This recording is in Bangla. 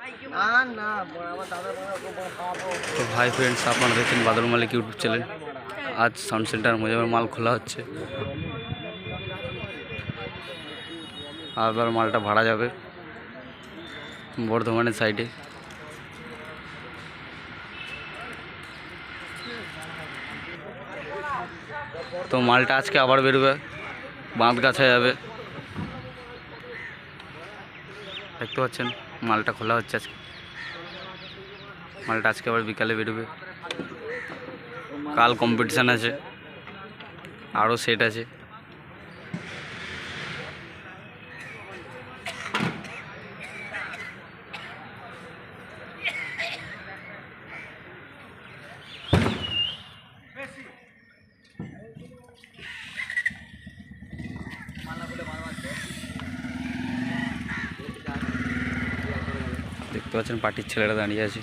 তো হাই ফ্রেন্ডস, আপনারা দেখছেন বাদল মালিক ইউটিউব চ্যানেল। আজ সাউন্ড সেন্টার মোজামের মাল খোলা হচ্ছে, আবার মালটা ভাড়া যাবে বর্ধমানের সাইডে। তো মালটা আজকে আবার বেরোবে, বাঁধগাছা যাবে। দেখতে পাচ্ছেন মালটা খোলা হচ্ছে আজকে। মালটা আজকে আবার বিকালে বেরোবে। কাল কম্পিটিশান আছে, আরও সেট আছে। দেখতে পাচ্ছেন পার্টির ছেলেরা দাঁড়িয়ে আছে।